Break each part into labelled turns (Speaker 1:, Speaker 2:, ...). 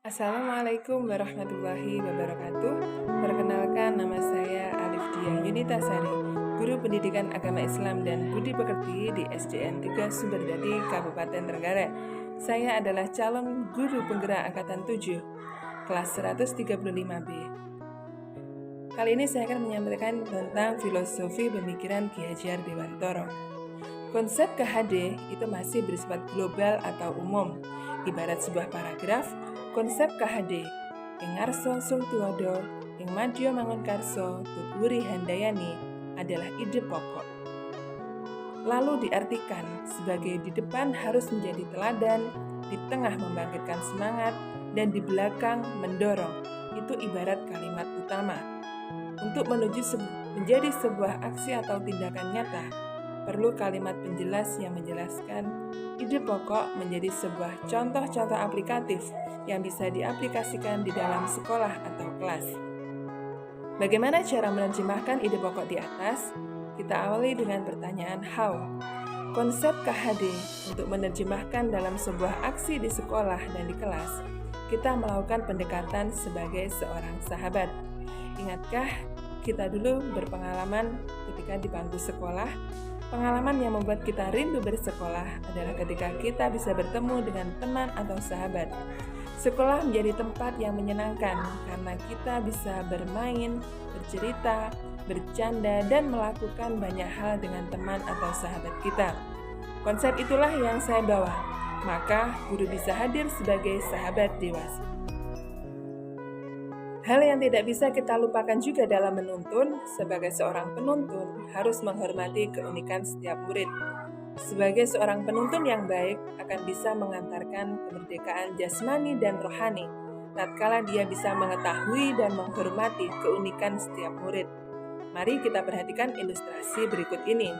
Speaker 1: Assalamualaikum warahmatullahi wabarakatuh. Perkenalkan, nama saya Alif Diah Yunita Sari, Guru Pendidikan Agama Islam dan Budi Pekerti di SDN 3 Sumberdadi, Kabupaten Trenggalek. Saya adalah calon guru penggerak Angkatan 7, kelas 135B. Kali ini saya akan menyampaikan tentang filosofi pemikiran Ki Hajar Dewantara. Konsep KHD itu masih bersifat global atau umum. Ibarat sebuah paragraf, konsep KHD ing ngarsa sung tuwada ing madya mangunkarsa tuturi handayani adalah ide pokok. Lalu diartikan sebagai di depan harus menjadi teladan, di tengah membangkitkan semangat, dan di belakang mendorong. Itu ibarat kalimat utama. Untuk menjadi sebuah aksi atau tindakan nyata, perlu kalimat penjelas yang menjelaskan ide pokok menjadi sebuah contoh-contoh aplikatif yang bisa diaplikasikan di dalam sekolah atau kelas. Bagaimana cara menerjemahkan ide pokok di atas? Kita awali dengan pertanyaan how. Konsep KHD untuk menerjemahkan dalam sebuah aksi di sekolah dan di kelas, kita melakukan pendekatan sebagai seorang sahabat. Ingatkah kita dulu berpengalaman ketika di bangku sekolah? Pengalaman yang membuat kita rindu bersekolah adalah ketika kita bisa bertemu dengan teman atau sahabat. Sekolah menjadi tempat yang menyenangkan karena kita bisa bermain, bercerita, bercanda, dan melakukan banyak hal dengan teman atau sahabat kita. Konsep itulah yang saya bawa, maka guru bisa hadir sebagai sahabat dewasa. Hal yang tidak bisa kita lupakan juga dalam menuntun, sebagai seorang penuntun harus menghormati keunikan setiap murid. Sebagai seorang penuntun yang baik akan bisa mengantarkan kemerdekaan jasmani dan rohani, tatkala dia bisa mengetahui dan menghormati keunikan setiap murid. Mari kita perhatikan ilustrasi berikut ini.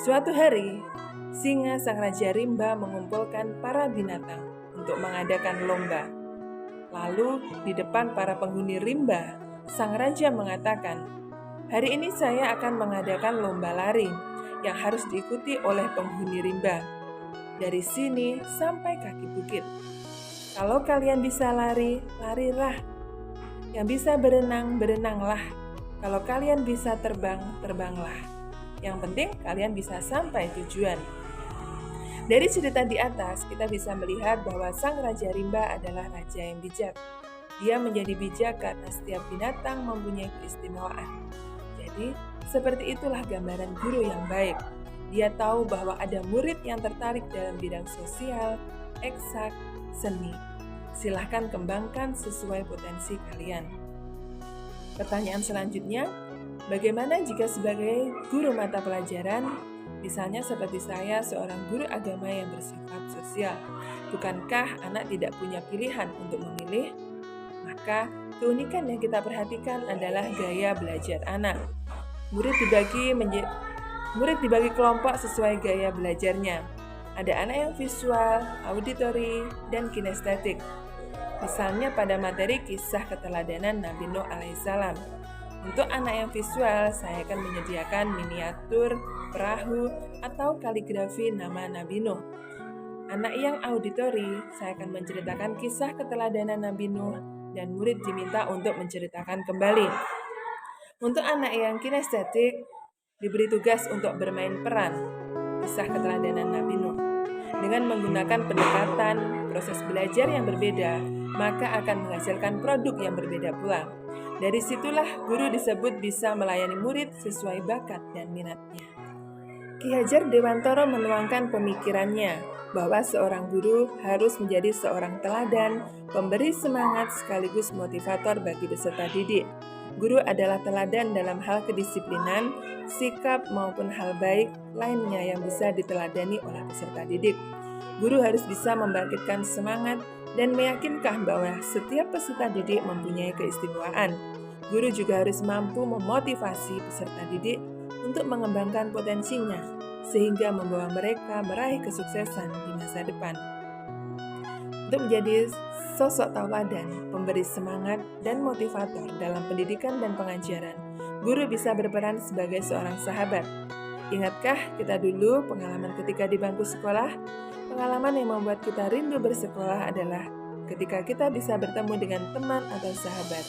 Speaker 1: Suatu hari, singa sang raja rimba mengumpulkan para binatang untuk mengadakan lomba. Lalu, di depan para penghuni rimba, sang raja mengatakan, "Hari ini saya akan mengadakan lomba lari yang harus diikuti oleh penghuni rimba. Dari sini sampai kaki bukit. Kalau kalian bisa lari, larilah. Yang bisa berenang, berenanglah. Kalau kalian bisa terbang, terbanglah. Yang penting kalian bisa sampai tujuan." Dari cerita di atas, kita bisa melihat bahwa sang Raja Rimba adalah raja yang bijak. Dia menjadi bijak karena setiap binatang mempunyai keistimewaan. Jadi, seperti itulah gambaran guru yang baik. Dia tahu bahwa ada murid yang tertarik dalam bidang sosial, eksak, seni. Silahkan kembangkan sesuai potensi kalian. Pertanyaan selanjutnya, bagaimana jika sebagai guru mata pelajaran, misalnya seperti saya, seorang guru agama yang bersifat sosial, bukankah anak tidak punya pilihan untuk memilih? Maka, keunikan yang kita perhatikan adalah gaya belajar anak. Murid dibagi kelompok sesuai gaya belajarnya. Ada anak yang visual, auditory, dan kinestetik. Misalnya pada materi kisah keteladanan Nabi Nuh alaihissalam. Untuk anak yang visual, saya akan menyediakan miniatur, perahu, atau kaligrafi nama Nabi Nuh. Anak yang auditory, saya akan menceritakan kisah keteladanan Nabi Nuh dan murid diminta untuk menceritakan kembali. Untuk anak yang kinestetik, diberi tugas untuk bermain peran kisah keteladanan Nabi Nuh. Dengan menggunakan pendekatan, proses belajar yang berbeda, maka akan menghasilkan produk yang berbeda pula. Dari situlah guru disebut bisa melayani murid sesuai bakat dan minatnya. Ki Hajar Dewantara menuangkan pemikirannya bahwa seorang guru harus menjadi seorang teladan, pemberi semangat sekaligus motivator bagi peserta didik. Guru adalah teladan dalam hal kedisiplinan, sikap maupun hal baik lainnya yang bisa diteladani oleh peserta didik. Guru harus bisa membangkitkan semangat dan meyakinkan bahwa setiap peserta didik mempunyai keistimewaan. Guru juga harus mampu memotivasi peserta didik untuk mengembangkan potensinya, sehingga membawa mereka meraih kesuksesan di masa depan. Untuk menjadi sosok tauladan, pemberi semangat, dan motivator dalam pendidikan dan pengajaran, guru bisa berperan sebagai seorang sahabat. Ingatkah kita dulu pengalaman ketika di bangku sekolah? Pengalaman yang membuat kita rindu bersekolah adalah ketika kita bisa bertemu dengan teman atau sahabat.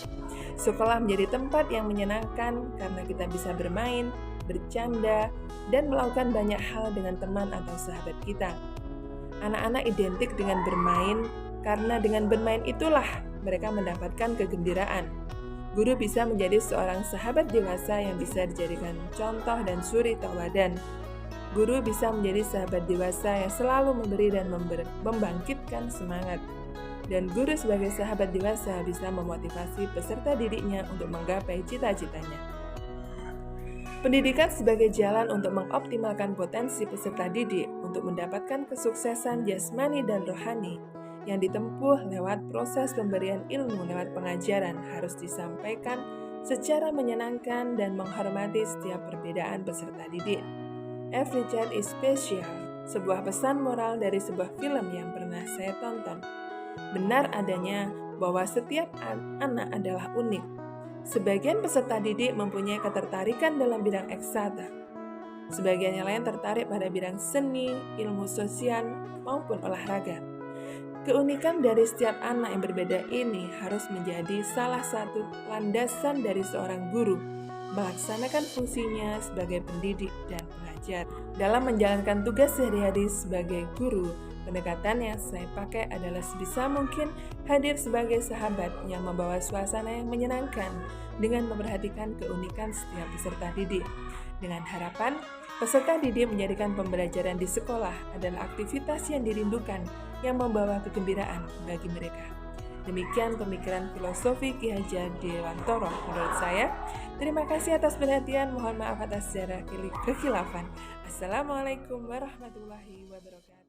Speaker 1: Sekolah menjadi tempat yang menyenangkan karena kita bisa bermain, bercanda, dan melakukan banyak hal dengan teman atau sahabat kita. Anak-anak identik dengan bermain karena dengan bermain itulah mereka mendapatkan kegembiraan. Guru bisa menjadi seorang sahabat dewasa yang bisa dijadikan contoh dan suri tauladan. Guru bisa menjadi sahabat dewasa yang selalu memberi dan membangkitkan semangat. Dan guru sebagai sahabat dewasa bisa memotivasi peserta didiknya untuk menggapai cita-citanya. Pendidikan sebagai jalan untuk mengoptimalkan potensi peserta didik untuk mendapatkan kesuksesan jasmani dan rohani yang ditempuh lewat proses pemberian ilmu lewat pengajaran harus disampaikan secara menyenangkan dan menghormati setiap perbedaan peserta didik. Every child is special, sebuah pesan moral dari sebuah film yang pernah saya tonton. Benar adanya bahwa setiap anak adalah unik. Sebagian peserta didik mempunyai ketertarikan dalam bidang eksakta. Sebagian yang lain tertarik pada bidang seni, ilmu sosial, maupun olahraga. Keunikan dari setiap anak yang berbeda ini harus menjadi salah satu landasan dari seorang guru melaksanakan fungsinya sebagai pendidik dan pengajar. Dalam menjalankan tugas sehari-hari sebagai guru, pendekatan yang saya pakai adalah sebisa mungkin hadir sebagai sahabat yang membawa suasana yang menyenangkan dengan memperhatikan keunikan setiap peserta didik. Dengan harapan, peserta didik menjadikan pembelajaran di sekolah adalah aktivitas yang dirindukan yang membawa kegembiraan bagi mereka. Demikian pemikiran filosofi Ki Hajar Dewantoro menurut saya. Terima kasih atas perhatian. Mohon maaf atas segala kekhilafan. Assalamualaikum warahmatullahi wabarakatuh.